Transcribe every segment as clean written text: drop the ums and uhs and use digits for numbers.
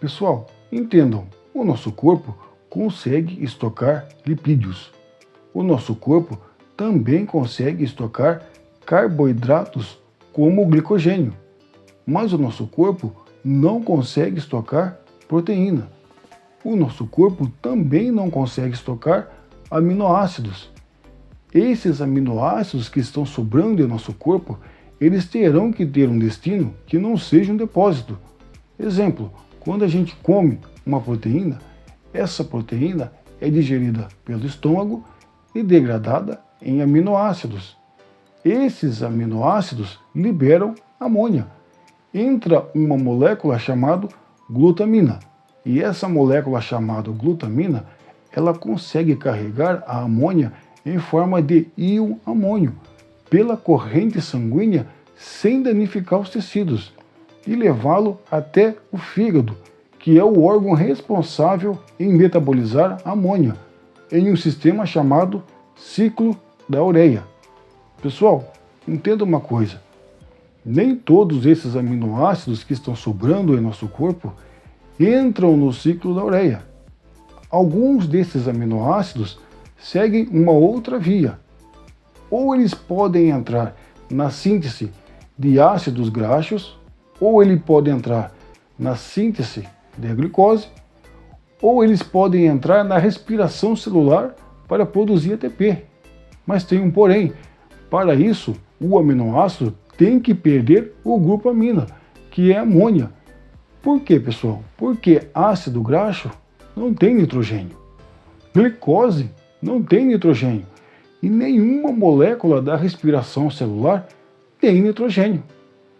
Pessoal, entendam, o nosso corpo consegue estocar lipídios. O nosso corpo também consegue estocar carboidratos como o glicogênio, mas o nosso corpo não consegue estocar proteína. O nosso corpo também não consegue estocar aminoácidos. Esses aminoácidos que estão sobrando em nosso corpo, eles terão que ter um destino que não seja um depósito. Exemplo, quando a gente come uma proteína, essa proteína é digerida pelo estômago e degradada em aminoácidos. Esses aminoácidos liberam amônia. Entra uma molécula chamada glutamina. E essa molécula chamada glutamina, ela consegue carregar a amônia em forma de íon amônio pela corrente sanguínea sem danificar os tecidos e levá-lo até o fígado, que é o órgão responsável em metabolizar a amônia, em um sistema chamado ciclo da ureia. Pessoal, entenda uma coisa, nem todos esses aminoácidos que estão sobrando em nosso corpo entram no ciclo da ureia. Alguns desses aminoácidos seguem uma outra via. Ou eles podem entrar na síntese de ácidos graxos, ou ele pode entrar na síntese de glicose, ou eles podem entrar na respiração celular para produzir ATP. Mas tem um porém. Para isso, o aminoácido tem que perder o grupo amina, que é amônia. Por quê, pessoal? Porque ácido graxo não tem nitrogênio. Glicose não tem nitrogênio. E nenhuma molécula da respiração celular tem nitrogênio.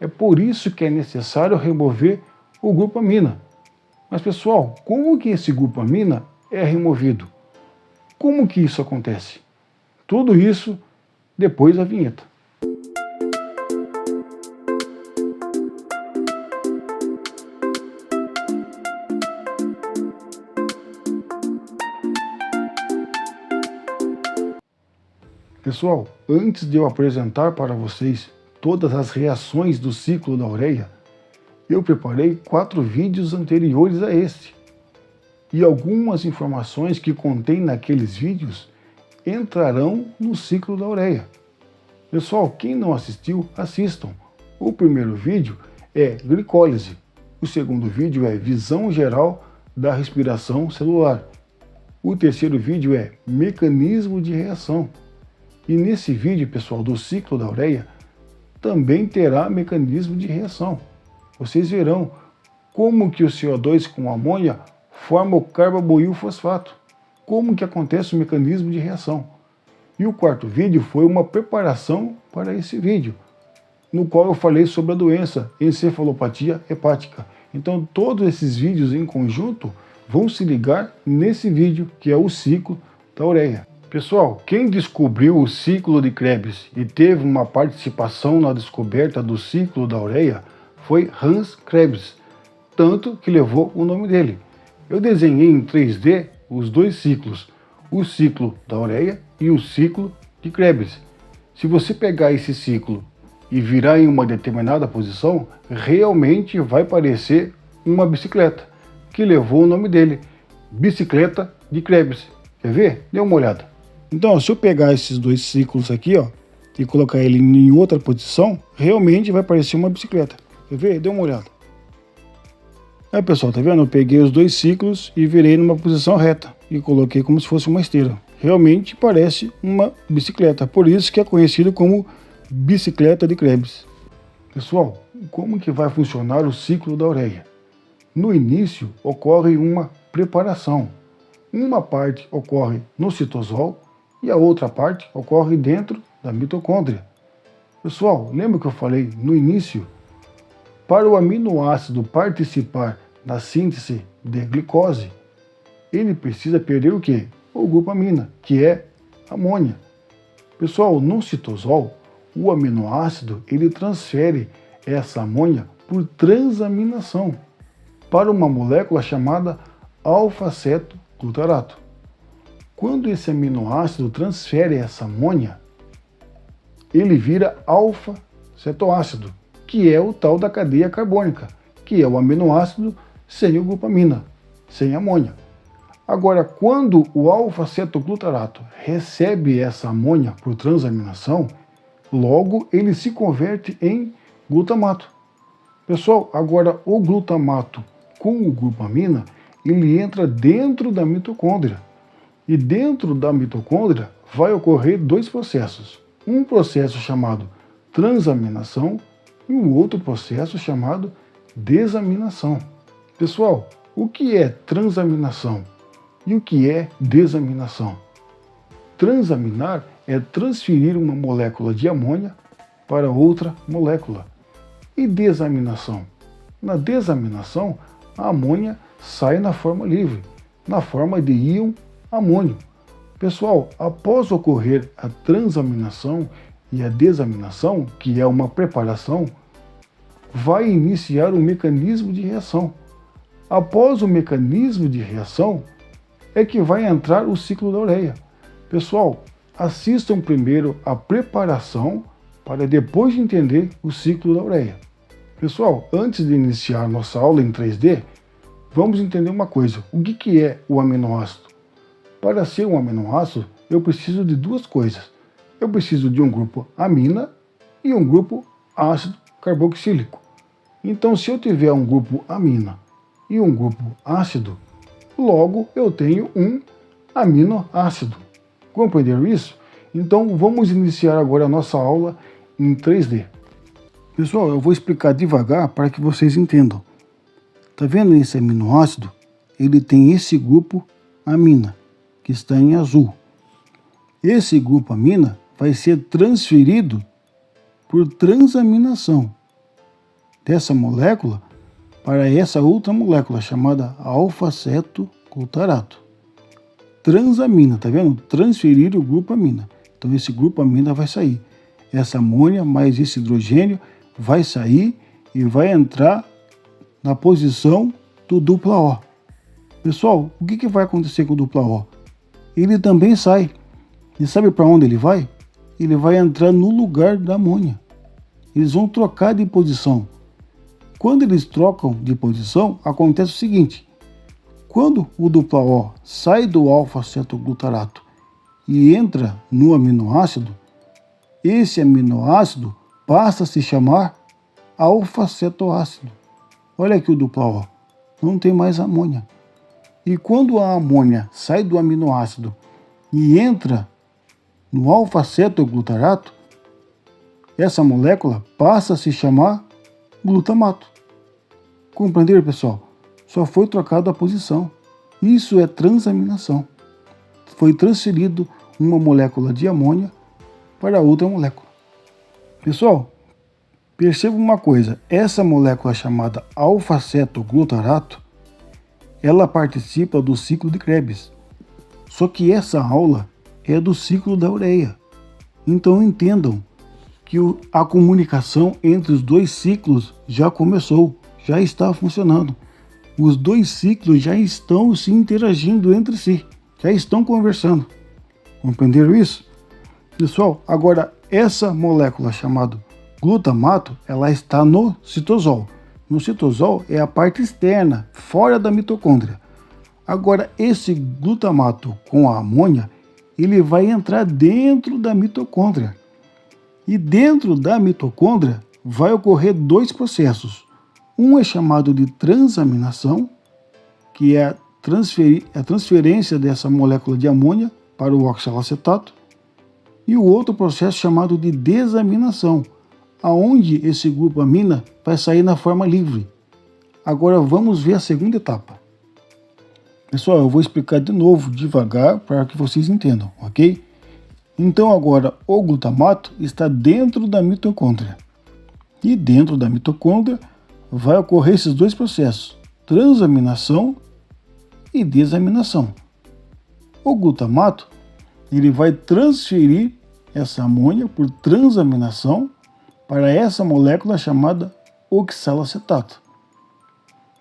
É por isso que é necessário remover o grupo amina. Mas, pessoal, como que esse grupo amina é removido? Como que isso acontece? Tudo isso depois da vinheta. Pessoal, antes de eu apresentar para vocês todas as reações do ciclo da ureia, eu preparei 4 vídeos anteriores a este. E algumas informações que contém naqueles vídeos entrarão no ciclo da ureia. Pessoal, quem não assistiu, assistam. O primeiro vídeo é glicólise. O segundo vídeo é visão geral da respiração celular. O terceiro vídeo é mecanismo de reação. E nesse vídeo, pessoal, do ciclo da ureia, também terá mecanismo de reação. Vocês verão como que o CO2 com amônia forma o carbamoil fosfato. Como que acontece o mecanismo de reação. E o quarto vídeo foi uma preparação para esse vídeo, no qual eu falei sobre a doença encefalopatia hepática. Então todos esses vídeos em conjunto vão se ligar nesse vídeo, que é o ciclo da ureia. Pessoal, quem descobriu o ciclo de Krebs e teve uma participação na descoberta do ciclo da ureia foi Hans Krebs, tanto que levou o nome dele. Eu desenhei em 3D os dois ciclos, o ciclo da ureia e o ciclo de Krebs. Se você pegar esse ciclo e virar em uma determinada posição, realmente vai parecer uma bicicleta, que levou o nome dele, bicicleta de Krebs. Quer ver? Dê uma olhada. Então, se eu pegar esses dois ciclos aqui, ó, e colocar ele em outra posição, realmente vai parecer uma bicicleta. Quer ver? Dê uma olhada. Aí, pessoal, tá vendo? Eu peguei os dois ciclos e virei numa posição reta e coloquei como se fosse uma esteira. Realmente parece uma bicicleta, por isso que é conhecido como bicicleta de Krebs. Pessoal, como que vai funcionar o ciclo da ureia? No início ocorre uma preparação. Uma parte ocorre no citosol e a outra parte ocorre dentro da mitocôndria. Pessoal, lembra que eu falei no início? Para o aminoácido participar da síntese de glicose, ele precisa perder o quê? O grupo amina, que é amônia. Pessoal, no citosol, o aminoácido ele transfere essa amônia por transaminação para uma molécula chamada alfa-cetoglutarato. Quando esse aminoácido transfere essa amônia, ele vira alfa-cetoácido, que é o tal da cadeia carbônica, que é o aminoácido sem o glupamina, sem amônia. Agora, quando o alfa-cetoglutarato recebe essa amônia por transaminação, logo ele se converte em glutamato. Pessoal, agora o glutamato com o glupamina, ele entra dentro da mitocôndria. E dentro da mitocôndria vai ocorrer dois processos. Um processo chamado transaminação e um outro processo chamado desaminação. Pessoal, o que é transaminação e o que é desaminação? Transaminar é transferir uma molécula de amônia para outra molécula. E desaminação? Na desaminação, a amônia sai na forma livre, na forma de íon amônio. Pessoal, após ocorrer a transaminação e a desaminação, que é uma preparação, vai iniciar um mecanismo de reação. Após o mecanismo de reação, é que vai entrar o ciclo da ureia. Pessoal, assistam primeiro a preparação para depois de entender o ciclo da ureia. Pessoal, antes de iniciar nossa aula em 3D, vamos entender uma coisa. O que é o aminoácido? Para ser um aminoácido, eu preciso de duas coisas. Eu preciso de um grupo amina e um grupo ácido carboxílico. Então, se eu tiver um grupo amina e um grupo ácido, logo eu tenho um aminoácido. Compreenderam isso? Então, vamos iniciar agora a nossa aula em 3D. Pessoal, eu vou explicar devagar para que vocês entendam. Tá vendo esse aminoácido? Ele tem esse grupo amina, que está em azul. Esse grupo amina vai ser transferido por transaminação dessa molécula para essa outra molécula chamada alfa-cetoglutarato. Transamina, tá vendo? Transferir o grupo amina. Então esse grupo amina vai sair. Essa amônia mais esse hidrogênio vai sair e vai entrar na posição do dupla O. Pessoal, o que vai acontecer com o dupla O? Ele também sai. E sabe para onde ele vai? Ele vai entrar no lugar da amônia. Eles vão trocar de posição. Quando eles trocam de posição, acontece o seguinte. Quando o dupla O sai do alfa-cetoglutarato e entra no aminoácido, esse aminoácido passa a se chamar alfa-cetoácido. Olha aqui o dupla O, não tem mais amônia. E quando a amônia sai do aminoácido e entra no alfa-cetoglutarato, essa molécula passa a se chamar glutamato. Compreenderam, pessoal? Só foi trocado a posição. Isso é transaminação. Foi transferido uma molécula de amônia para outra molécula. Pessoal, perceba uma coisa. Essa molécula chamada alfa-cetoglutarato, ela participa do ciclo de Krebs. Só que essa aula é do ciclo da ureia. Então entendam que a comunicação entre os dois ciclos já começou, já está funcionando. Os dois ciclos já estão se interagindo entre si, já estão conversando. Compreenderam isso? Pessoal, agora essa molécula chamada glutamato, ela está no citosol. No citosol é a parte externa, fora da mitocôndria. Agora esse glutamato com a amônia, ele vai entrar dentro da mitocôndria. E dentro da mitocôndria vai ocorrer dois processos. Um é chamado de transaminação, que é a transferência dessa molécula de amônia para o oxalacetato, e o outro processo chamado de desaminação, aonde esse grupo amina vai sair na forma livre. Agora vamos ver a segunda etapa. Pessoal, eu vou explicar de novo, devagar, para que vocês entendam, ok? Então agora o glutamato está dentro da mitocôndria. E dentro da mitocôndria vai ocorrer esses dois processos, transaminação e desaminação. O glutamato, ele vai transferir essa amônia por transaminação para essa molécula chamada oxalacetato.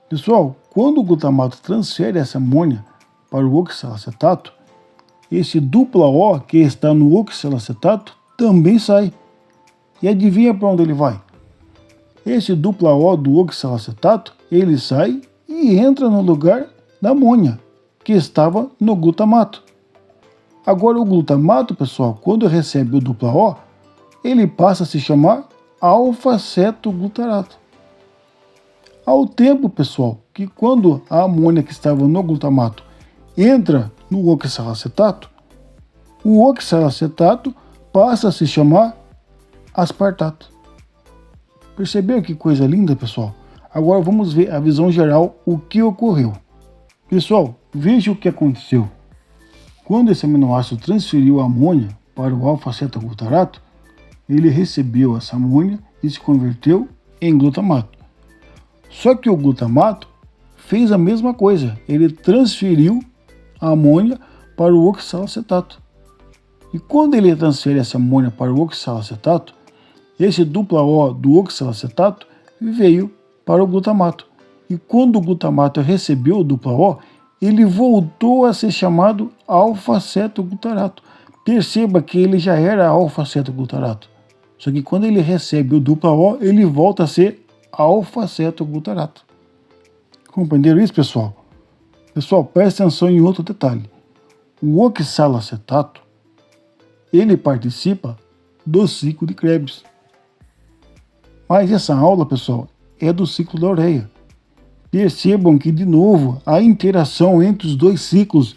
Pessoal, quando o glutamato transfere essa amônia para o oxalacetato, esse dupla O que está no oxalacetato também sai. E adivinha para onde ele vai? Esse dupla O do oxalacetato, ele sai e e entra no lugar da amônia, que estava no glutamato. Agora o glutamato, pessoal, quando recebe o dupla O, ele passa a se chamar alfa-cetoglutarato. Ao tempo, pessoal, que quando a amônia que estava no glutamato entra no oxalacetato, o oxalacetato passa a se chamar aspartato. Percebeu que coisa linda, pessoal? Agora vamos ver a visão geral, o que ocorreu. Pessoal, veja o que aconteceu. Quando esse aminoácido transferiu a amônia para o alfa-cetoglutarato, ele recebeu essa amônia e se converteu em glutamato. Só que o glutamato fez a mesma coisa, ele transferiu a amônia para o oxalacetato. E quando ele transfere essa amônia para o oxalacetato, esse dupla O do oxalacetato veio para o glutamato. E quando o glutamato recebeu o dupla O, ele voltou a ser chamado alfa-cetoglutarato. Perceba que ele já era alfa-cetoglutarato. Só que quando ele recebe o dupla O, ele volta a ser alfa-cetoglutarato. Compreenderam isso, pessoal? Pessoal, preste atenção em outro detalhe. O oxalacetato, ele participa do ciclo de Krebs. Mas essa aula, pessoal, é do ciclo da ureia. Percebam que, de novo, a interação entre os dois ciclos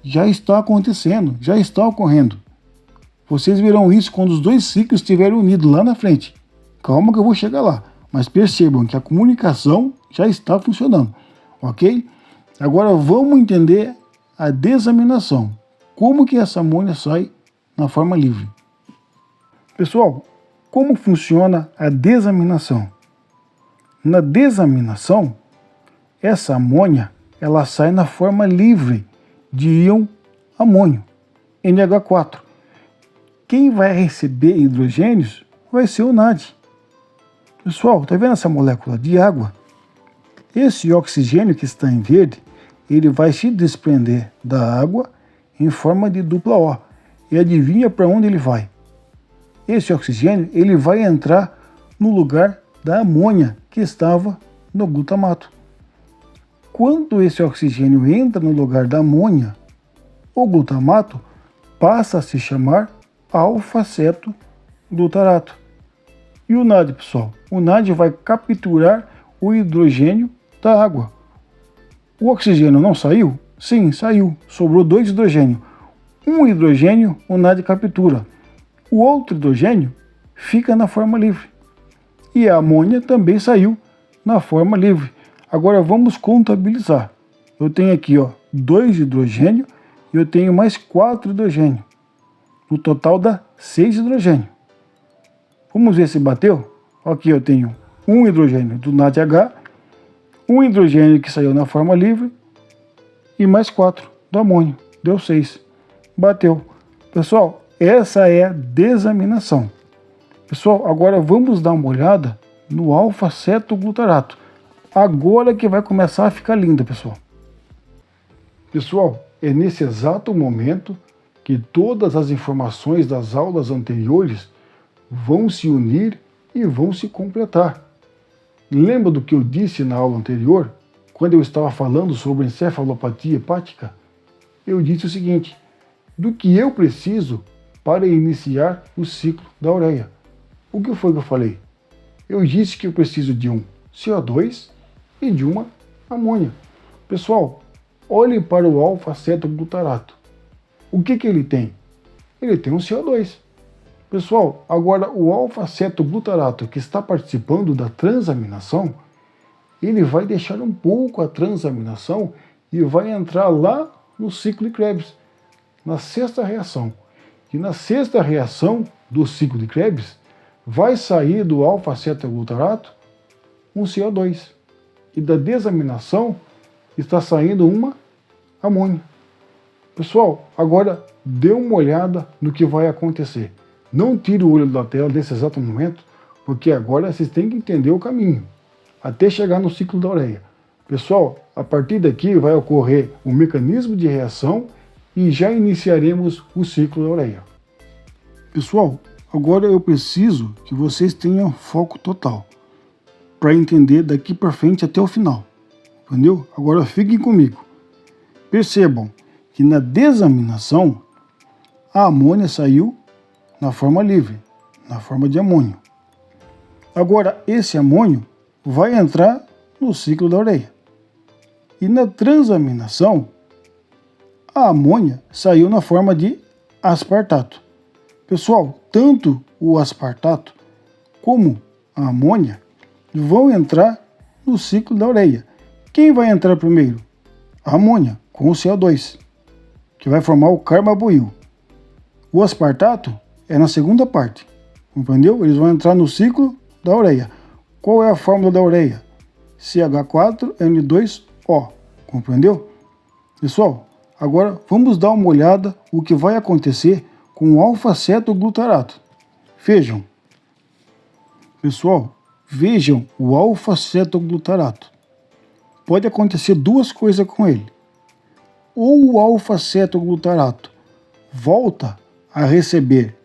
já está acontecendo, já está ocorrendo. Vocês verão isso quando os dois ciclos estiverem unidos lá na frente. Calma que eu vou chegar lá. Mas percebam que a comunicação já está funcionando, ok? Agora vamos entender a desaminação. Como que essa amônia sai na forma livre? Pessoal, como funciona a desaminação? Na desaminação, essa amônia ela sai na forma livre de íon amônio, NH4. Quem vai receber hidrogênios vai ser o NAD. Pessoal, está vendo essa molécula de água? Esse oxigênio que está em verde, ele vai se desprender da água em forma de dupla O. E adivinha para onde ele vai? Esse oxigênio ele vai entrar no lugar da amônia que estava no glutamato. Quando esse oxigênio entra no lugar da amônia, o glutamato passa a se chamar alfa-cetoglutarato. E o NAD, pessoal? O NAD vai capturar o hidrogênio da água. O oxigênio não saiu? Sim, saiu. Sobrou 2 hidrogênios. Um hidrogênio o NAD captura. O outro hidrogênio fica na forma livre. E a amônia também saiu na forma livre. Agora vamos contabilizar. Eu tenho aqui 2 hidrogênios e eu tenho mais 4 hidrogênios. No total dá 6 hidrogênios. Vamos ver se bateu? Aqui eu tenho um hidrogênio do NADH, um hidrogênio que saiu na forma livre e mais 4 do amônio. Deu 6. Bateu. Pessoal, essa é a desaminação. Pessoal, agora vamos dar uma olhada no alfa-cetoglutarato. Agora que vai começar a ficar linda, pessoal. Pessoal, é nesse exato momento que todas as informações das aulas anteriores vão se unir e vão se completar. Lembra do que eu disse na aula anterior, quando eu estava falando sobre encefalopatia hepática? Eu disse o seguinte: do que eu preciso para iniciar o ciclo da ureia. O que foi que eu falei? Eu disse que eu preciso de um CO2 e de uma amônia. Pessoal, olhem para o alfa-cetoglutarato. O que ele tem? Ele tem um CO2. Pessoal, agora o alfa-cetoglutarato que está participando da transaminação, ele vai deixar um pouco a transaminação e vai entrar lá no ciclo de Krebs, na sexta reação. E na sexta reação do ciclo de Krebs, vai sair do alfa-cetoglutarato um CO2. E da desaminação está saindo uma amônia. Pessoal, agora dê uma olhada no que vai acontecer. Não tire o olho da tela nesse exato momento, porque agora vocês têm que entender o caminho, até chegar no ciclo da ureia. Pessoal, a partir daqui vai ocorrer o mecanismo de reação e já iniciaremos o ciclo da ureia. Pessoal, agora eu preciso que vocês tenham foco total, para entender daqui para frente até o final. Entendeu? Agora fiquem comigo. Percebam que na desaminação a amônia saiu na forma livre, na forma de amônio. Agora esse amônio vai entrar no ciclo da ureia. E na transaminação a amônia saiu na forma de aspartato. Pessoal, tanto o aspartato como a amônia vão entrar no ciclo da ureia. Quem vai entrar primeiro? A amônia, com o CO2, que vai formar o carbaboil. O aspartato é na segunda parte, entendeu? Eles vão entrar no ciclo da ureia. Qual é a fórmula da ureia? CH4N2O, compreendeu? Pessoal, agora vamos dar uma olhada o que vai acontecer com o alfa-cetoglutarato. Vejam. Pessoal, vejam o alfa-cetoglutarato. Pode acontecer duas coisas com ele. Ou o alfa-cetoglutarato volta a receber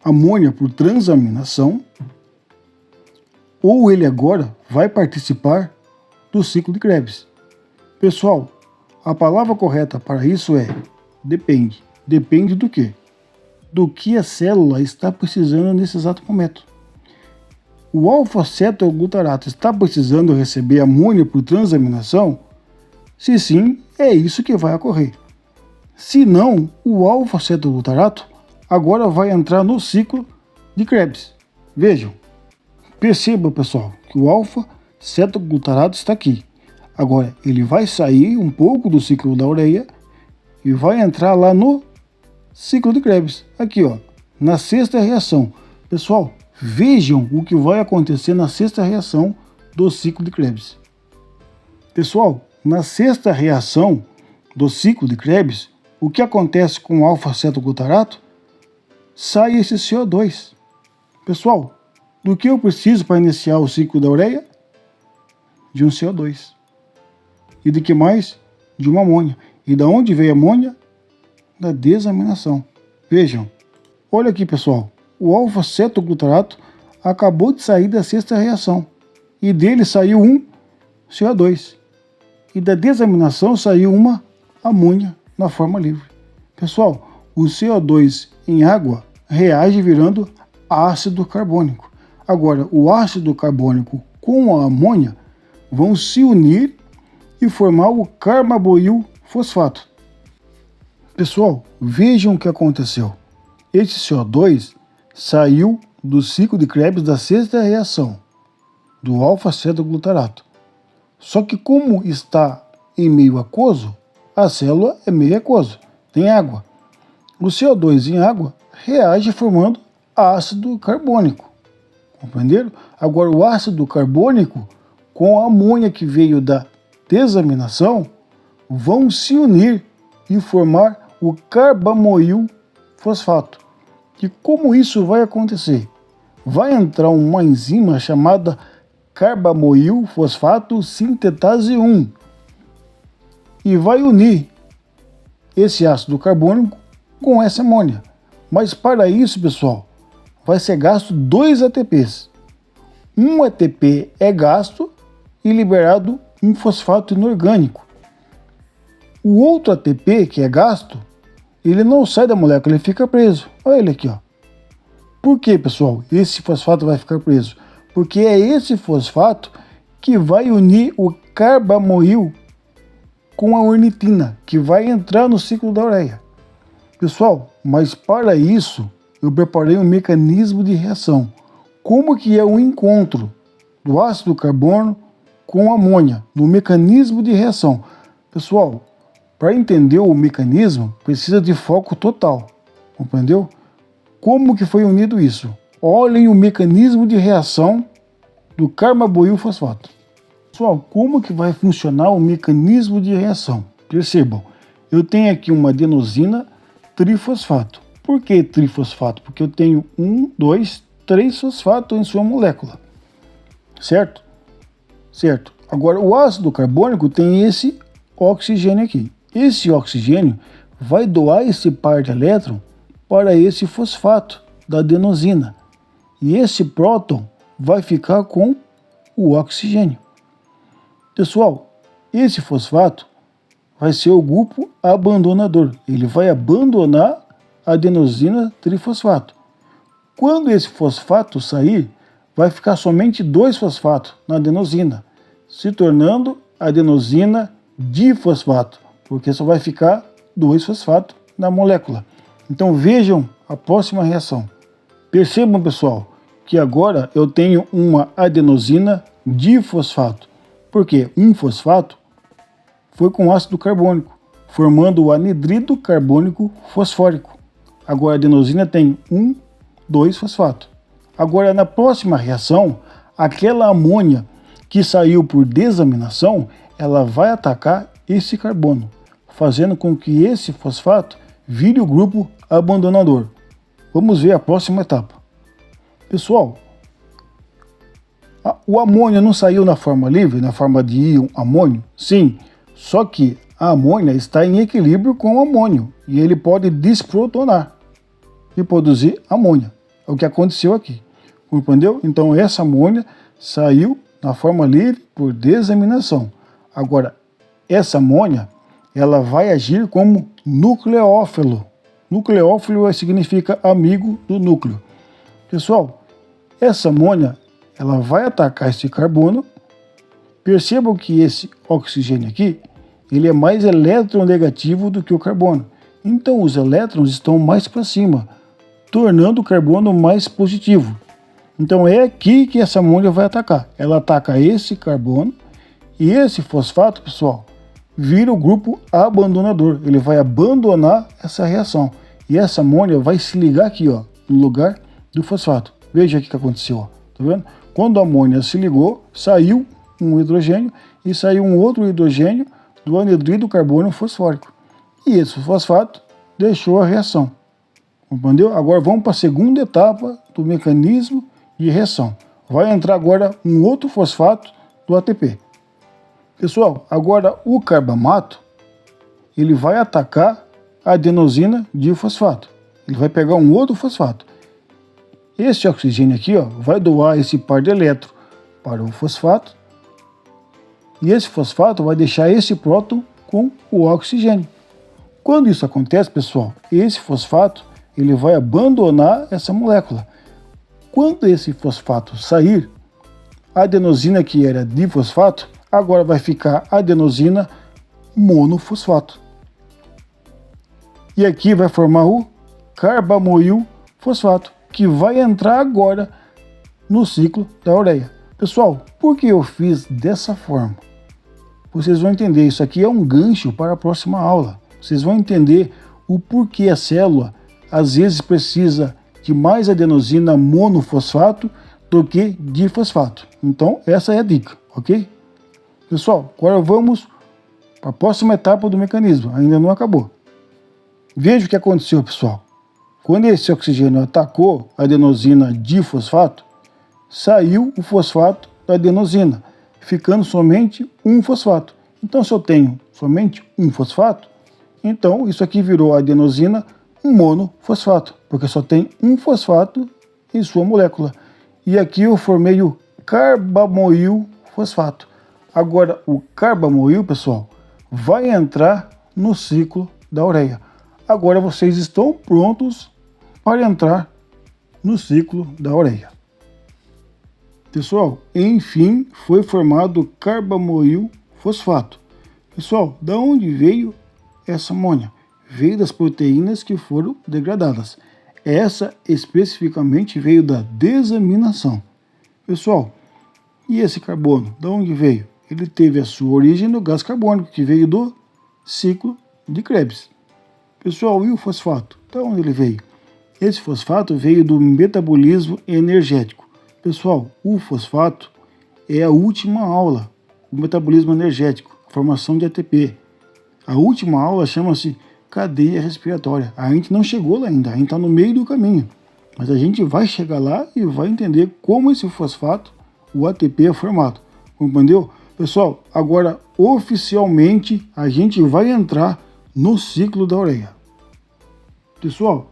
amônia por transaminação, ou ele agora vai participar do ciclo de Krebs. Pessoal, a palavra correta para isso é depende. Depende do quê? Do que a célula está precisando nesse exato momento. O alfa-cetoglutarato está precisando receber amônia por transaminação? Se sim, é isso que vai ocorrer. Se não, o alfa-cetoglutarato agora vai entrar no ciclo de Krebs. Vejam, perceba pessoal, que o alfa-cetoglutarato está aqui. Agora ele vai sair um pouco do ciclo da ureia e vai entrar lá no ciclo de Krebs. Aqui ó, na sexta reação. Pessoal, vejam o que vai acontecer na sexta reação do ciclo de Krebs. Pessoal, na sexta reação do ciclo de Krebs, o que acontece com o alfa-cetoglutarato? Sai esse CO2. Pessoal, do que eu preciso para iniciar o ciclo da ureia? De um CO2. E de que mais? De uma amônia. E da onde veio a amônia? Da desaminação. Vejam, olha aqui pessoal, o alfa-cetoglutarato acabou de sair da sexta reação. E dele saiu um CO2. E da desaminação saiu uma amônia na forma livre. Pessoal, o CO2 em água reage virando ácido carbônico. Agora, o ácido carbônico com a amônia vão se unir e formar o carbaboil fosfato. Pessoal, vejam o que aconteceu. Esse CO2 saiu do ciclo de Krebs da sexta reação, do alfa-cetoglutarato. Só que como está em meio aquoso, a célula é meio aquoso, tem água. O CO2 em água reage formando ácido carbônico. Compreenderam? Agora o ácido carbônico com a amônia que veio da desaminação vão se unir e formar o carbamoil fosfato. E como isso vai acontecer? Vai entrar uma enzima chamada carbamoil fosfato sintetase 1 e vai unir esse ácido carbônico com essa amônia. Mas para isso, pessoal, vai ser gasto 2 ATPs. Um ATP é gasto e liberado um fosfato inorgânico. O outro ATP, que é gasto, ele não sai da molécula, ele fica preso. Olha ele aqui, ó. Por que, pessoal, esse fosfato vai ficar preso? Porque é esse fosfato que vai unir o carbamoil com a ornitina, que vai entrar no ciclo da ureia. Pessoal, mas para isso eu preparei um mecanismo de reação. Como que é o encontro do ácido carbono com amônia no mecanismo de reação? Pessoal, para entender o mecanismo precisa de foco total, compreendeu? Como que foi unido isso? Olhem o mecanismo de reação do carbamoil fosfato. Pessoal, como que vai funcionar o mecanismo de reação? Percebam, eu tenho aqui uma adenosina trifosfato. Por que trifosfato? Porque eu tenho 1, 2, 3 fosfatos em sua molécula. Certo? Certo. Agora, o ácido carbônico tem esse oxigênio aqui. Esse oxigênio vai doar esse par de elétron para esse fosfato da adenosina. E esse próton vai ficar com o oxigênio. Pessoal, esse fosfato vai ser o grupo abandonador. Ele vai abandonar a adenosina trifosfato. Quando esse fosfato sair, vai ficar somente 2 fosfatos na adenosina, se tornando adenosina difosfato, porque só vai ficar 2 fosfatos na molécula. Então vejam a próxima reação. Percebam, pessoal, que agora eu tenho uma adenosina difosfato, porque um fosfato foi com ácido carbônico, formando o anidrido carbônico fosfórico. Agora a adenosina tem 2 fosfato. Agora na próxima reação, aquela amônia que saiu por desaminação, ela vai atacar esse carbono, fazendo com que esse fosfato vire o grupo abandonador. Vamos ver a próxima etapa. Pessoal, o amônio não saiu na forma livre, na forma de íon amônio? Sim, só que a amônia está em equilíbrio com o amônio e ele pode desprotonar e produzir amônia. É o que aconteceu aqui, compreendeu? Então essa amônia saiu na forma livre por desaminação. Agora, essa amônia, ela vai agir como nucleófilo. Nucleófilo significa amigo do núcleo. Pessoal, essa amônia, ela vai atacar esse carbono. Percebam que esse oxigênio aqui, ele é mais eletronegativo do que o carbono. Então os elétrons estão mais para cima, tornando o carbono mais positivo. Então é aqui que essa amônia vai atacar. Ela ataca esse carbono e esse fosfato, pessoal, vira o grupo abandonador. Ele vai abandonar essa reação. E essa amônia vai se ligar aqui, ó, no lugar do fosfato. Veja o que aconteceu, ó. Tá vendo? Quando a amônia se ligou, saiu um hidrogênio e saiu um outro hidrogênio do anidrido carbono fosfórico. E esse fosfato deixou a reação. Entendeu? Agora vamos para a segunda etapa do mecanismo de reação. Vai entrar agora um outro fosfato do ATP. Pessoal, agora o carbamato, ele vai atacar a adenosina difosfato. Ele vai pegar um outro fosfato. Esse oxigênio aqui, ó, vai doar esse par de elétrons para o fosfato. E esse fosfato vai deixar esse próton com o oxigênio. Quando isso acontece, pessoal, esse fosfato, ele vai abandonar essa molécula. Quando esse fosfato sair, a adenosina que era difosfato, agora vai ficar adenosina monofosfato. E aqui vai formar o carbamoil fosfato, que vai entrar agora no ciclo da ureia. Pessoal, por que eu fiz dessa forma? Vocês vão entender, isso aqui é um gancho para a próxima aula. Vocês vão entender o porquê a célula às vezes precisa de mais adenosina monofosfato do que difosfato. Então, essa é a dica, ok? Pessoal, agora vamos para a próxima etapa do mecanismo. Ainda não acabou. Veja o que aconteceu, pessoal. Quando esse oxigênio atacou a adenosina difosfato, saiu o fosfato da adenosina, ficando somente um fosfato. Então, se eu tenho somente um fosfato, então isso aqui virou a adenosina monofosfato, porque só tem um fosfato em sua molécula. E aqui eu formei o carbamoil fosfato. Agora, o carbamoil, pessoal, vai entrar no ciclo da ureia. Agora vocês estão prontos para entrar no ciclo da ureia. Pessoal, enfim, foi formado o carbamoil fosfato. Pessoal, da onde veio essa amônia? Veio das proteínas que foram degradadas. Essa especificamente veio da desaminação. Pessoal, e esse carbono, da onde veio? Ele teve a sua origem no gás carbônico, que veio do ciclo de Krebs. Pessoal, e o fosfato? Da onde ele veio? Esse fosfato veio do metabolismo energético. Pessoal, o fosfato é a última aula, o metabolismo energético, a formação de ATP. A última aula chama-se cadeia respiratória. A gente não chegou lá ainda, a gente está no meio do caminho. Mas a gente vai chegar lá e vai entender como esse fosfato, o ATP, é formado. Compreendeu? Pessoal, agora oficialmente a gente vai entrar no ciclo da ureia. Pessoal,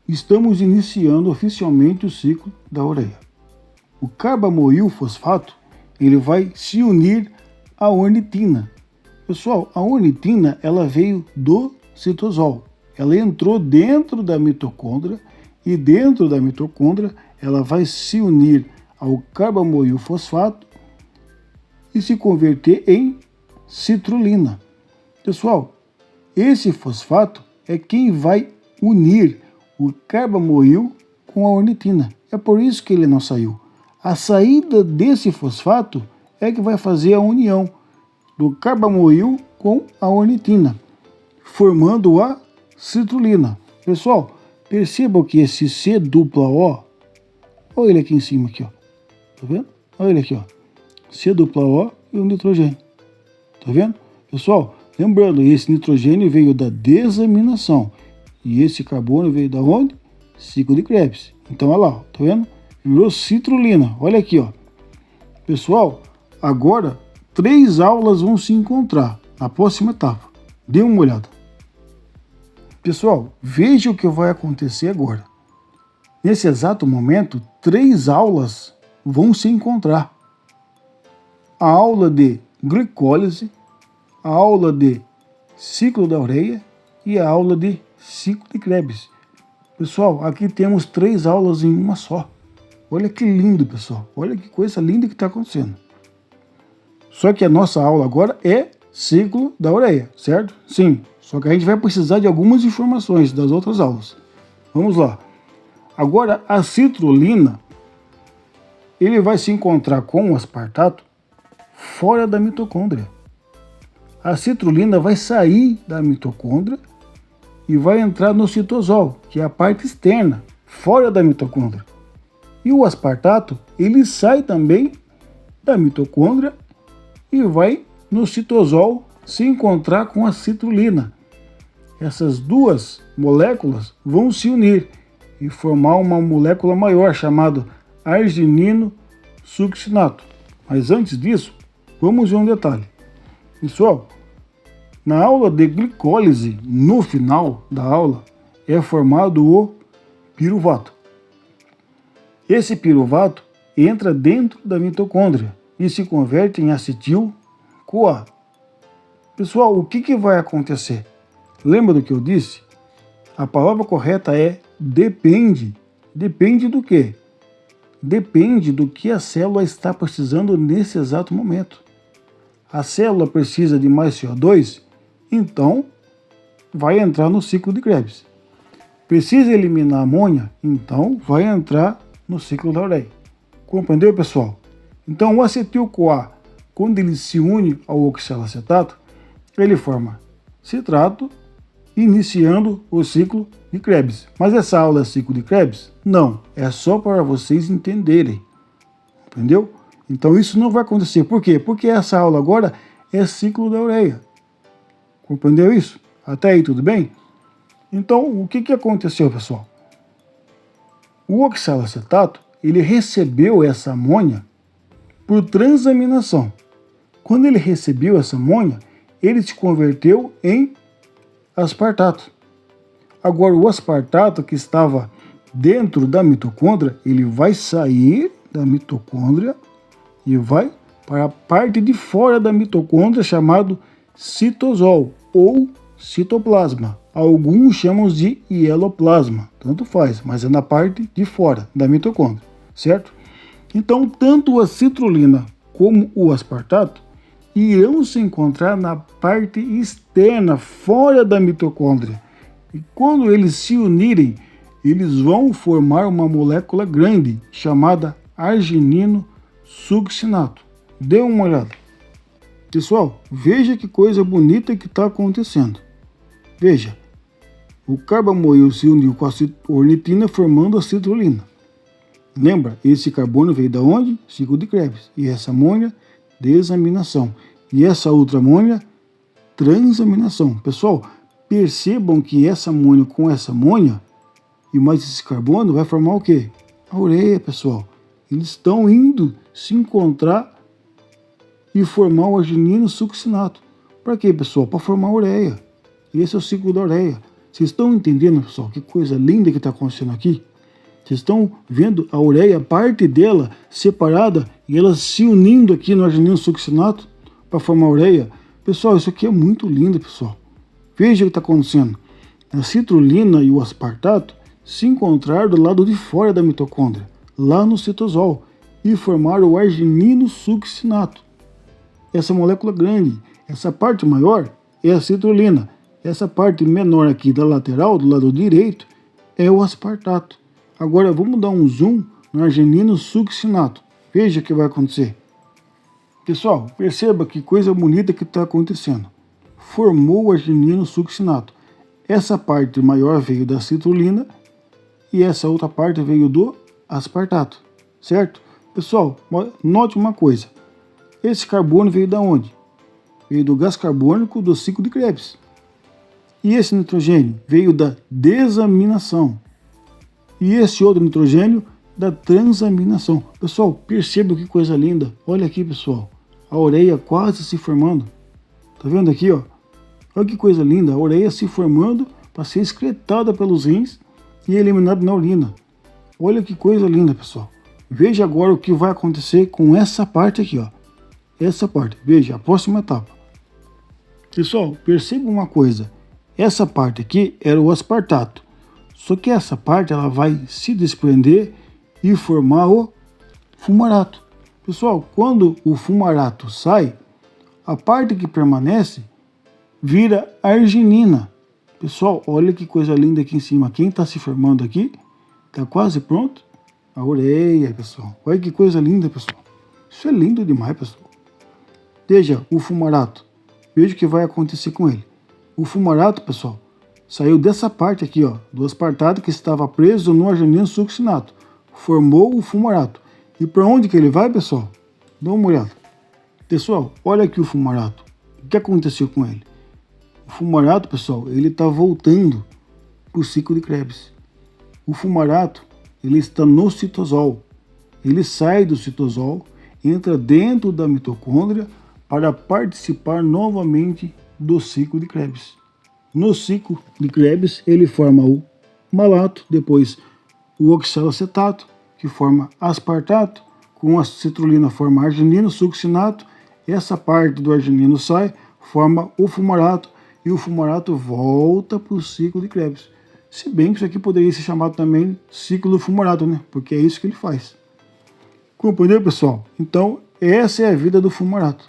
estamos iniciando oficialmente o ciclo da ureia. O carbamoil fosfato, ele vai se unir a ornitina. Pessoal, a ornitina ela veio do citosol. Ela entrou dentro da mitocôndria e dentro da mitocôndria ela vai se unir ao carbamoil fosfato e se converter em citrulina. Pessoal, esse fosfato é quem vai unir o carbamoil com a ornitina. É por isso que ele não saiu. A saída desse fosfato é que vai fazer a união do carbamoil com a ornitina, formando a citrulina. Pessoal, percebam que esse C dupla O, olha ele aqui em cima, aqui, ó. Tá vendo? Olha ele aqui, ó. C dupla O e o nitrogênio. Tá vendo? Pessoal, lembrando, esse nitrogênio veio da desaminação. E esse carbono veio da onde? Ciclo de Krebs. Então, olha lá, ó, tá vendo? Virou citrulina. Olha aqui, ó. Pessoal, agora 3 aulas vão se encontrar na próxima etapa. Dê uma olhada. Pessoal, veja o que vai acontecer agora. Nesse exato momento, 3 aulas vão se encontrar. A aula de glicólise, a aula de ciclo da ureia e a aula de ciclo de Krebs. Pessoal, aqui temos 3 aulas em uma só. Olha que lindo, pessoal. Olha que coisa linda que está acontecendo. Só que a nossa aula agora é ciclo da ureia, certo? Sim. Só que a gente vai precisar de algumas informações das outras aulas. Vamos lá. Agora, a citrulina, ele vai se encontrar com o aspartato fora da mitocôndria. A citrulina vai sair da mitocôndria e vai entrar no citosol, que é a parte externa, fora da mitocôndria. E o aspartato, ele sai também da mitocôndria e vai no citosol se encontrar com a citrulina. Essas duas moléculas vão se unir e formar uma molécula maior chamada arginino succinato. Mas antes disso, vamos ver um detalhe. Pessoal, na aula de glicólise, no final da aula, é formado o piruvato. Esse piruvato entra dentro da mitocôndria e se converte em acetil-CoA. Pessoal, o que vai acontecer? Lembra do que eu disse? A palavra correta é depende. Depende do quê? Depende do que a célula está precisando nesse exato momento. A célula precisa de mais CO2, então vai entrar no ciclo de Krebs. Precisa eliminar amônia, então vai entrar no ciclo da ureia. Compreendeu, pessoal? Então o acetil-CoA, quando ele se une ao oxalacetato, ele forma citrato, iniciando o ciclo de Krebs. Mas essa aula é ciclo de Krebs? Não, é só para vocês entenderem. Entendeu? Então isso não vai acontecer. Por quê? Porque essa aula agora é ciclo da ureia. Compreendeu isso? Até aí tudo bem? Então o que aconteceu, pessoal? O oxalacetato, ele recebeu essa amônia por transaminação. Quando ele recebeu essa amônia, ele se converteu em aspartato. Agora, o aspartato que estava dentro da mitocôndria, ele vai sair da mitocôndria e vai para a parte de fora da mitocôndria, chamado citosol ou citoplasma. Alguns chamam de hieloplasma, tanto faz, mas é na parte de fora da mitocôndria, certo? Então, tanto a citrulina como o aspartato irão se encontrar na parte externa, fora da mitocôndria. E quando eles se unirem, eles vão formar uma molécula grande, chamada arginino succinato. Dê uma olhada. Pessoal, veja que coisa bonita que está acontecendo. Veja, o carbamoil se uniu com a ornitina formando a citrulina. Lembra, esse carbono veio da onde? Ciclo de Krebs. E essa amônia, desaminação. E essa outra amônia, transaminação. Pessoal, percebam que essa amônia com essa amônia e mais esse carbono vai formar o quê? A ureia, pessoal. Eles estão indo se encontrar e formar o arginino succinato. Para quê, pessoal? Para formar a ureia. Esse é o ciclo da ureia. Vocês estão entendendo, pessoal? Que coisa linda que está acontecendo aqui? Vocês estão vendo a ureia, parte dela separada e ela se unindo aqui no arginino succinato para formar a ureia. Pessoal, isso aqui é muito lindo, pessoal. Veja o que está acontecendo. A citrulina e o aspartato se encontraram do lado de fora da mitocôndria, lá no citosol, e formaram o arginino succinato. Essa molécula grande, essa parte maior é a citrulina. Essa parte menor aqui da lateral, do lado direito, é o aspartato. Agora vamos dar um zoom no arginino succinato. Veja o que vai acontecer. Pessoal, perceba que coisa bonita que está acontecendo. Formou o arginino succinato. Essa parte maior veio da citrulina e essa outra parte veio do aspartato, certo? Pessoal, note uma coisa. Esse carbono veio da onde? Veio do gás carbônico do ciclo de Krebs. E esse nitrogênio veio da desaminação. E esse outro nitrogênio da transaminação. Pessoal, perceba que coisa linda. Olha aqui, pessoal. A ureia quase se formando. Tá vendo aqui, ó? Olha que coisa linda. A ureia se formando para ser excretada pelos rins e eliminada na urina. Olha que coisa linda, pessoal. Veja agora o que vai acontecer com essa parte aqui, ó. Essa parte. Veja, a próxima etapa. Pessoal, perceba uma coisa. Essa parte aqui era o aspartato. Só que essa parte ela vai se desprender e formar o fumarato. Pessoal, quando o fumarato sai, a parte que permanece vira arginina. Pessoal, olha que coisa linda aqui em cima. Quem está se formando aqui, está quase pronto. A ureia, pessoal. Olha que coisa linda, pessoal. Isso é lindo demais, pessoal. Veja o fumarato. Veja o que vai acontecer com ele. O fumarato, pessoal, saiu dessa parte aqui, ó, do aspartato que estava preso no arginino succinato. Formou o fumarato. E para onde que ele vai, pessoal? Dá uma olhada. Pessoal, olha aqui o fumarato. O que aconteceu com ele? O fumarato, pessoal, ele está voltando para o ciclo de Krebs. O fumarato, ele está no citosol. Ele sai do citosol, entra dentro da mitocôndria para participar novamente do ciclo de Krebs. No ciclo de Krebs, ele forma o malato, depois o oxalacetato, que forma aspartato, com a citrulina forma arginino succinato, essa parte do arginino sai, forma o fumarato, e o fumarato volta para o ciclo de Krebs. Se bem que isso aqui poderia ser chamado também ciclo do fumarato, né? Porque é isso que ele faz. Compreendeu, pessoal? Então, essa é a vida do fumarato.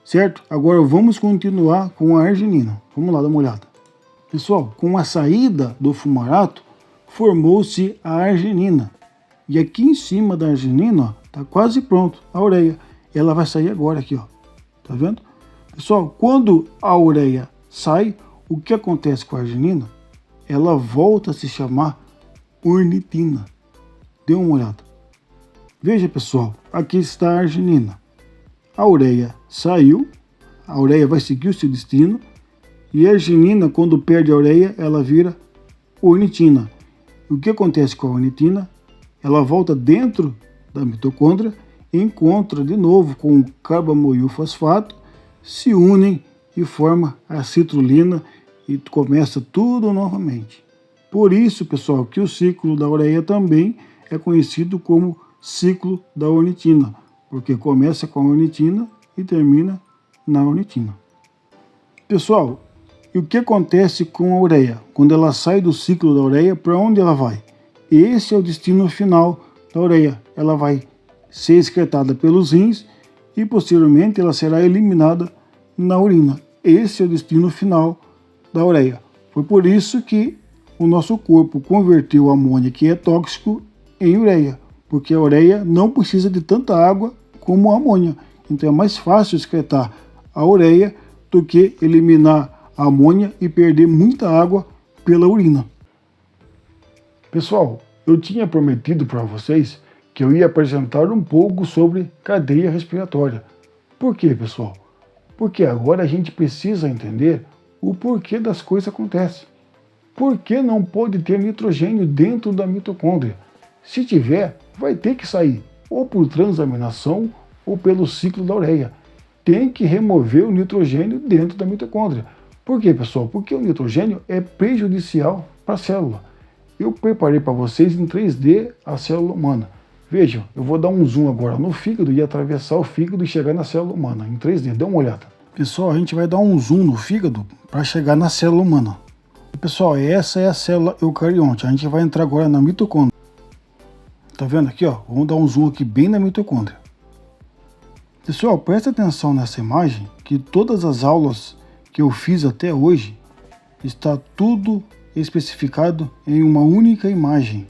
Certo? Agora vamos continuar com a arginina. Vamos lá dar uma olhada. Pessoal, com a saída do fumarato, formou-se a arginina. E aqui em cima da arginina, está quase pronto a ureia. Ela vai sair agora aqui, ó. Tá vendo? Pessoal, quando a ureia sai, o que acontece com a arginina? Ela volta a se chamar ornitina. Dê uma olhada. Veja, pessoal, aqui está a arginina. A ureia saiu, a ureia vai seguir o seu destino, e a arginina, quando perde a ureia, ela vira ornitina. O que acontece com a ornitina? Ela volta dentro da mitocôndria, encontra de novo com o carbamoil fosfato, se unem e forma a citrulina e começa tudo novamente. Por isso, pessoal, que o ciclo da ureia também é conhecido como ciclo da ornitina, porque começa com a ornitina e termina na ornitina. Pessoal, e o que acontece com a ureia? Quando ela sai do ciclo da ureia, para onde ela vai? Esse é o destino final da ureia. Ela vai ser excretada pelos rins e posteriormente ela será eliminada na urina. Esse é o destino final da ureia. Foi por isso que o nosso corpo converteu o amônia, que é tóxico, em ureia, porque a ureia não precisa de tanta água como a amônia. Então é mais fácil excretar a ureia do que eliminar a amônia e perder muita água pela urina. Pessoal, eu tinha prometido para vocês que eu ia apresentar um pouco sobre cadeia respiratória. Por quê, pessoal? Porque agora a gente precisa entender o porquê das coisas acontecem. Por que não pode ter nitrogênio dentro da mitocôndria? Se tiver, vai ter que sair ou por transaminação ou pelo ciclo da ureia. Tem que remover o nitrogênio dentro da mitocôndria. Por quê, pessoal? Porque o nitrogênio é prejudicial para a célula. Eu preparei para vocês em 3D a célula humana. Vejam, eu vou dar um zoom agora no fígado e atravessar o fígado e chegar na célula humana, em 3D, dê uma olhada. Pessoal, a gente vai dar um zoom no fígado para chegar na célula humana. Pessoal, essa é a célula eucarionte, a gente vai entrar agora na mitocôndria. Tá vendo aqui, ó? Vamos dar um zoom aqui bem na mitocôndria. Pessoal, presta atenção nessa imagem, que todas as aulas que eu fiz até hoje, está tudo especificado em uma única imagem.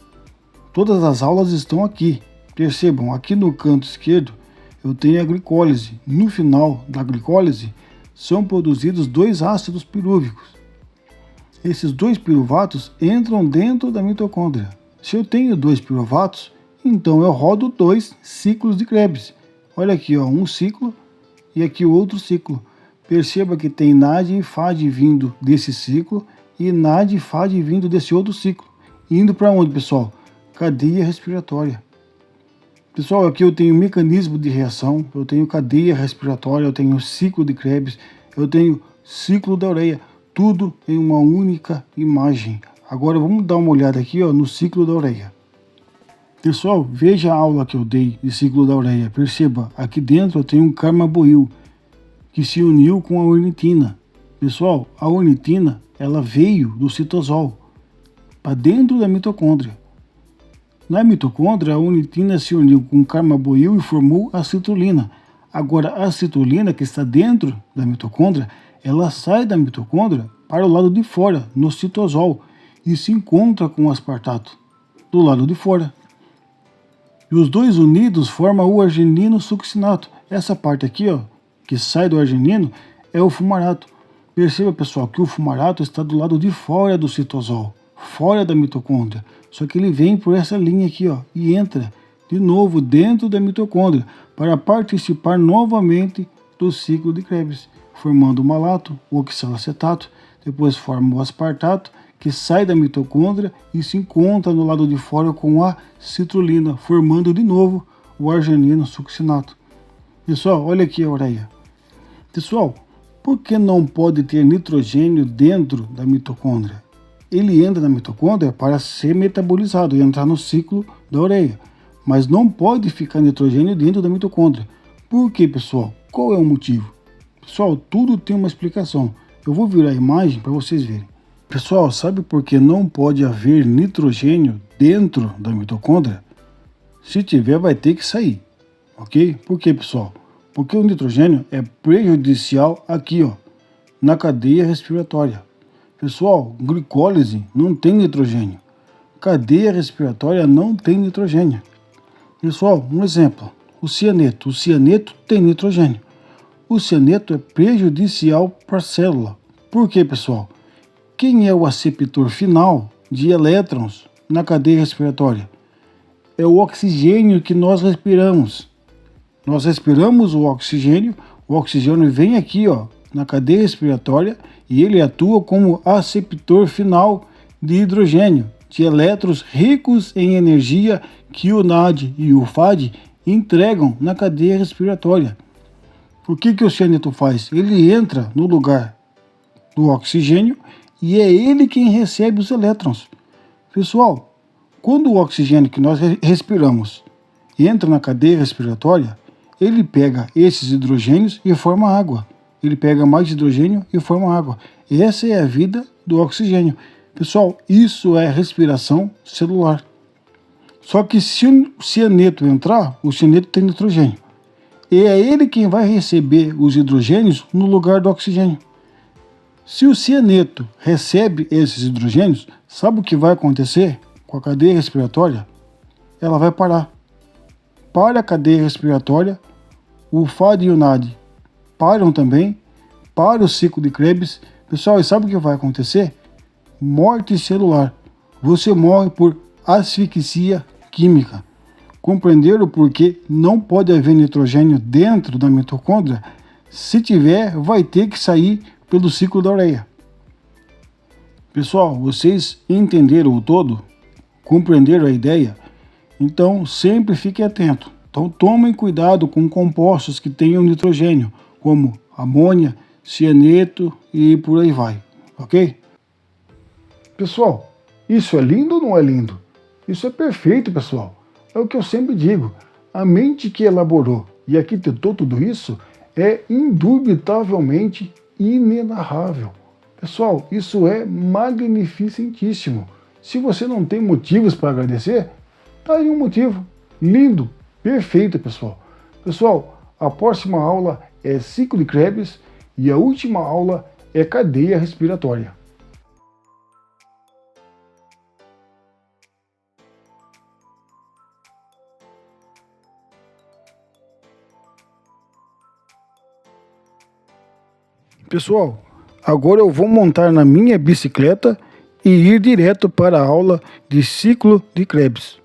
Todas as aulas estão aqui. Percebam, aqui no canto esquerdo eu tenho a glicólise. No final da glicólise são produzidos 2 ácidos pirúvicos. Esses 2 piruvatos entram dentro da mitocôndria. Se eu tenho 2 piruvatos, então eu rodo 2 ciclos de Krebs. Olha aqui, ó, um ciclo e aqui o outro ciclo. Perceba que tem NAD e FAD vindo desse ciclo e NAD e FAD vindo desse outro ciclo. Indo para onde, pessoal? Cadeia respiratória. Pessoal, aqui eu tenho mecanismo de reação, eu tenho cadeia respiratória, eu tenho ciclo de Krebs, eu tenho ciclo da ureia, tudo em uma única imagem. Agora vamos dar uma olhada aqui, ó, no ciclo da ureia. Pessoal, veja a aula que eu dei de ciclo da ureia. Perceba, aqui dentro eu tenho um carbamoil que se uniu com a ornitina. Pessoal, a ornitina, ela veio do citosol para dentro da mitocôndria. Na mitocôndria, a ornitina se uniu com o carbamoil e formou a citrulina. Agora, a citrulina que está dentro da mitocôndria, ela sai da mitocôndria para o lado de fora, no citosol, e se encontra com o aspartato do lado de fora. E os dois unidos formam o arginino succinato. Essa parte aqui, ó, que sai do arginino, é o fumarato. Perceba, pessoal, que o fumarato está do lado de fora do citosol, fora da mitocôndria. Só que ele vem por essa linha aqui, ó, e entra de novo dentro da mitocôndria para participar novamente do ciclo de Krebs, formando o malato, o oxalacetato, depois forma o aspartato, que sai da mitocôndria e se encontra no lado de fora com a citrulina, formando de novo o arginino succinato. Pessoal, olha aqui a ureia. Pessoal, por que não pode ter nitrogênio dentro da mitocôndria? Ele entra na mitocôndria para ser metabolizado e entrar no ciclo da ureia, mas não pode ficar nitrogênio dentro da mitocôndria. Por quê, pessoal? Qual é o motivo? Pessoal, tudo tem uma explicação. Eu vou virar a imagem para vocês verem. Pessoal, sabe por que não pode haver nitrogênio dentro da mitocôndria? Se tiver, vai ter que sair, ok? Por quê, pessoal? Porque o nitrogênio é prejudicial aqui, ó, na cadeia respiratória. Pessoal, glicólise não tem nitrogênio. Cadeia respiratória não tem nitrogênio. Pessoal, um exemplo. O cianeto. O cianeto tem nitrogênio. O cianeto é prejudicial para a célula. Por quê, pessoal? Quem é o aceptor final de elétrons na cadeia respiratória? É o oxigênio que nós respiramos. Nós respiramos o oxigênio vem aqui, ó, na cadeia respiratória e ele atua como aceptor final de hidrogênio, de elétrons ricos em energia que o NAD e o FAD entregam na cadeia respiratória. O que o cianeto faz? Ele entra no lugar do oxigênio e é ele quem recebe os elétrons. Pessoal, quando o oxigênio que nós respiramos entra na cadeia respiratória, ele pega esses hidrogênios e forma água. Ele pega mais hidrogênio e forma água. Essa é a vida do oxigênio. Pessoal, isso é respiração celular. Só que se o cianeto entrar, o cianeto tem nitrogênio. E é ele quem vai receber os hidrogênios no lugar do oxigênio. Se o cianeto recebe esses hidrogênios, sabe o que vai acontecer com a cadeia respiratória? Ela vai parar. Para a cadeia respiratória, o FAD e o NAD param também, para o ciclo de Krebs. Pessoal, e sabe o que vai acontecer? Morte celular. Você morre por asfixia química. Compreender o porquê não pode haver nitrogênio dentro da mitocôndria? Se tiver, vai ter que sair pelo ciclo da ureia. Pessoal, vocês entenderam o todo? Compreenderam a ideia? Então, sempre fiquem atentos. Então, tomem cuidado com compostos que tenham nitrogênio, como amônia, cianeto e por aí vai, ok? Pessoal, isso é lindo ou não é lindo? Isso é perfeito, pessoal. É o que eu sempre digo, a mente que elaborou e arquitetou tudo isso é indubitavelmente inenarrável. Pessoal, isso é magnificentíssimo. Se você não tem motivos para agradecer, tá aí um motivo. Lindo, perfeito, pessoal. Pessoal, a próxima aula é ciclo de Krebs e a última aula é cadeia respiratória. Pessoal, agora eu vou montar na minha bicicleta e ir direto para a aula de ciclo de Krebs.